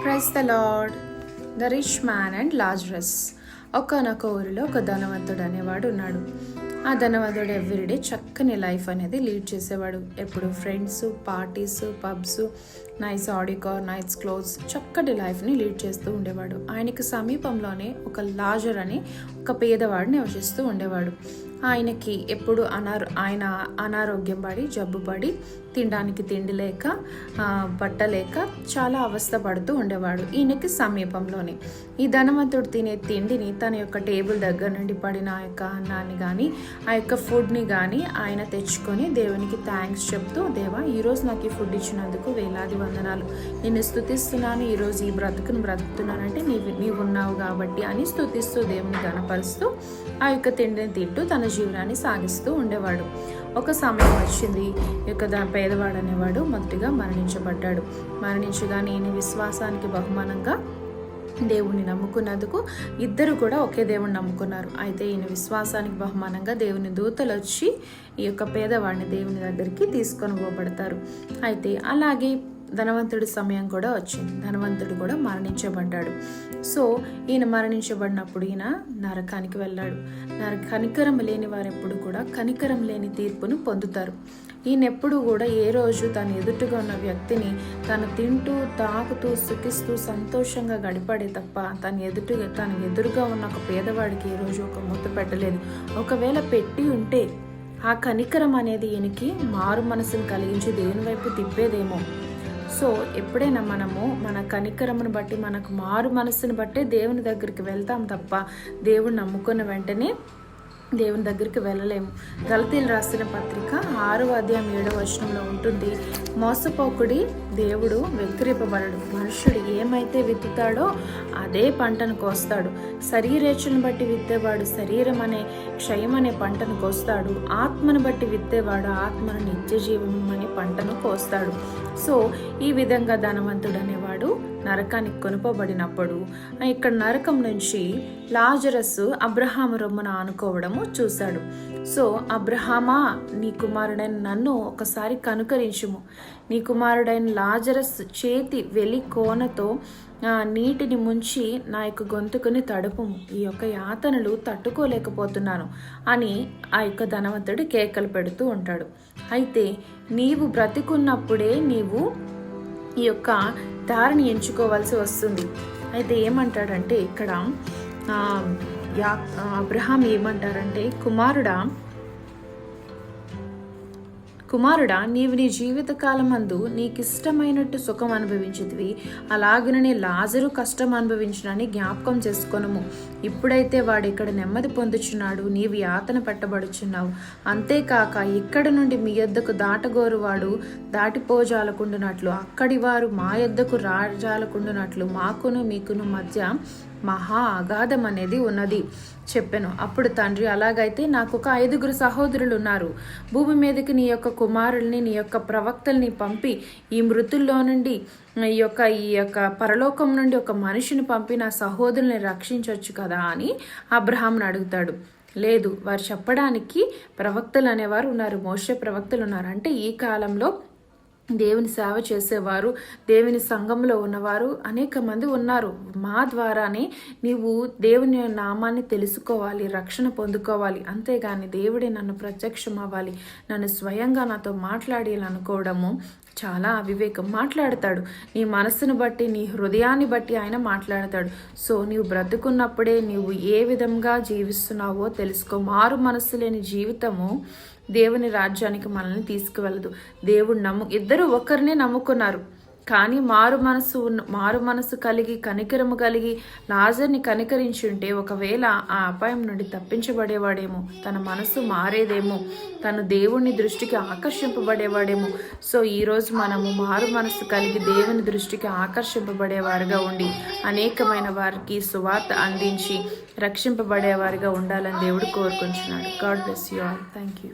Praise the Lord. The rich man and Lazarus. ఒకానొక ఊరిలో ఒక ధనవంతుడు అనేవాడు ఉన్నాడు. ఆ ధనవంతుడు ఎవ్రీడే చక్కని లైఫ్ అనేది లీడ్ చేసేవాడు. ఎప్పుడు friends, parties, pubs, nice Audi car, nice clothes, చక్కటి లైఫ్ని లీడ్ చేస్తూ ఉండేవాడు. ఆయనకి సమీపంలోనే ఒక లాజర్ అని ఒక పేదవాడు నివసిస్తూ ఉండేవాడు. ఆయనకి ఎప్పుడు ఆయన అనారోగ్యం పడి, జబ్బు పడి, తినడానికి తిండి లేక, బట్ట లేక చాలా అవస్థ పడుతూ ఉండేవాడు. ఈయనకి సమీపంలోనే ఈ ధనవంతుడు తినే తిండిని తన యొక్క టేబుల్ దగ్గర నుండి పడిన ఆ యొక్క అన్నాన్ని కానీ, ఆ యొక్క ఫుడ్ని కానీ ఆయన తెచ్చుకొని దేవునికి థ్యాంక్స్ చెప్తూ, దేవా ఈరోజు నాకు ఈ ఫుడ్ ఇచ్చినందుకు వేలాది వందనాలు, నేను స్తుతిస్తున్నాను, ఈరోజు ఈ బ్రతుకును బ్రతుకుతున్నానంటే నీవు ఉన్నావు కాబట్టి అని స్తుతిస్తూ దేవుని ఘనపరుస్తూ ఆ యొక్క తిండిని తింటూ తన జీవనాన్ని సాగిస్తూ ఉండేవాడు. ఒక సమయం వచ్చింది, ఈ యొక్క పేదవాడు అనేవాడు మొదటిగా మరణించబడ్డాడు. మరణించగానే ఈయన విశ్వాసానికి బహుమానంగా దేవుణ్ణి నమ్ముకున్నందుకు ఇద్దరు కూడా ఒకే దేవుణ్ణి నమ్ముకున్నారు. అయితే ఈయన విశ్వాసానికి బహుమానంగా దేవుని దూతలు వచ్చి ఈ యొక్క పేదవాడిని దేవుని దగ్గరికి తీసుకొని పోబడతారు. అయితే అలాగే ధనవంతుడి సమయం కూడా వచ్చింది. ధనవంతుడు కూడా మరణించబడ్డాడు. సో ఈయన మరణించబడినప్పుడు ఈయన నరకానికి వెళ్ళాడు. కనికరం లేని వారెప్పుడు కూడా కనికరం లేని తీర్పును పొందుతారు. ఈయన ఎప్పుడు కూడా ఏ రోజు తన ఎదుటిగా ఉన్న వ్యక్తిని తను తింటూ, తాగుతూ, సుఖిస్తూ, సంతోషంగా గడిపాడే తప్ప తన ఎదురుగా ఉన్న ఒక పేదవాడికి ఏ రోజు ఒక ముద్ద పెట్టలేదు. ఒకవేళ పెట్టి ఉంటే ఆ కనికరం అనేది ఈయనకి మారు మనసును కలిగించి దేవుని వైపు తిప్పేదేమో. సో ఎప్పుడైనా మనము మన కనికరమును బట్టి, మనకు మారు మనస్సును బట్టే దేవుని దగ్గరికి వెళ్తాం తప్ప దేవుని నమ్ముకున్న వెంటనే దేవుని దగ్గరికి వెళ్ళలేము. గలతీలు రాసిన పత్రిక 6వ అధ్యాయం 7వ వచనంలో ఉంటుంది, మోసపోకుడి, దేవుడు వెక్కిరింపబడడు. మనుషుడు ఏమైతే విత్తుతాడో అదే పంటను కోస్తాడు. శరీరేచ్ఛను బట్టి విత్తేవాడు శరీరం అనే క్షయం అనే పంటను కోస్తాడు. ఆత్మను బట్టి విత్తేవాడు ఆత్మను నిత్య జీవం అనే పంటను కోస్తాడు. సో ఈ విధంగా ధనవంతుడు అనేవాడు నరకానికి కొనుపబడినప్పుడు ఇక్కడ నరకం నుంచి లాజరస్ అబ్రహాము రొమ్మున ఆనుకోవడము చూశాడు. సో అబ్రహామా, నీ కుమారుడైన నన్ను ఒకసారి కనుకరించుము, నీ కుమారుడైన లాజరస్ చేతి వెలి కోనతో నీటిని ముంచి నా యొక్క గొంతుకుని తడుపుము, ఈ యొక్క యాతనలు తట్టుకోలేకపోతున్నాను అని ఆ యొక్క ధనవంతుడు కేకలు పెడుతూ ఉంటాడు. అయితే నీవు బ్రతికున్నప్పుడే నీవు ఈ యొక్క దారిని ఎంచుకోవాల్సి వస్తుంది. అయితే ఏమంటాడంటే ఇక్కడ అబ్రహాం ఏమంటారంటే, కుమారుడా నీవు నీ జీవితకాలమందు నీకిష్టమైనట్టు సుఖం అనుభవించితివి, అలాగనే లాజరు కష్టం అనుభవించునని జ్ఞాపకం చేసుకొనుము. ఇప్పుడైతే వాడు ఇక్కడ నెమ్మది పొందుచున్నాడు, నీవు యాతన పట్టబడుచున్నావు. అంతేకాక ఇక్కడ నుండి మీ యొద్దకు దాటగోరు వాడు దాటిపోజాలకుండునట్లు, అక్కడి వారు మా యొద్దకు రాజాలకుండునట్లు మాకును మీకును మధ్య మహా అగాధం అనేది ఉన్నది చెప్పెను. అప్పుడు తండ్రి, అలాగైతే నాకు ఒక 5 సహోదరులు ఉన్నారు. భూమి మీదకి నీ యొక్క కుమారుల్ని, నీ యొక్క ప్రవక్తల్ని పంపి ఈ మృతుల్లో నుండి ఈ యొక్క పరలోకం నుండి ఒక మనిషిని పంపి నా సహోదరుల్ని రక్షించవచ్చు కదా అని అబ్రహాంను అడుగుతాడు. లేదు, వారు చెప్పడానికి ప్రవక్తలు అనేవారు ఉన్నారు, మోషే ప్రవక్తలు ఉన్నారు. అంటే ఈ కాలంలో దేవుని సేవ చేసేవారు, దేవుని సంఘంలో ఉన్నవారు అనేక మంది ఉన్నారు. మా ద్వారానే నీవు దేవుని నామాన్ని తెలుసుకోవాలి, రక్షణ పొందుకోవాలి. అంతేగాని దేవుడే నన్ను ప్రత్యక్షం అవ్వాలి, నన్ను స్వయంగా నాతో మాట్లాడి అనుకోవడము చాలా అవివేకం. మాట్లాడతాడు, నీ మనస్సును బట్టి, నీ హృదయాన్ని బట్టి ఆయన మాట్లాడతాడు. సో నీవు బ్రతుకున్నప్పుడే నీవు ఏ విధంగా జీవిస్తున్నావో తెలుసుకో. మారు మనస్సు లేని జీవితము దేవుని రాజ్యానికి మనల్ని తీసుకువెళ్ళదు. ఇద్దరు ఒకరినే నమ్ముకున్నారు, కానీ మారు మనసు కలిగి, కనికరము కలిగి లాజర్ని కనికరించి ఉంటే ఒకవేళ ఆ అపాయం నుండి తప్పించబడేవాడేమో, తన మనసు మారేదేమో, తను దేవుని దృష్టికి ఆకర్షింపబడేవాడేమో. సో ఈరోజు మనము మారు మనసు కలిగి దేవుని దృష్టికి ఆకర్షింపబడేవారుగా ఉండి అనేకమైన వారికి సువార్త అందించి రక్షింపబడేవారుగా ఉండాలని దేవుడు కోరుకుంటున్నాడు. God bless you all. Thank you.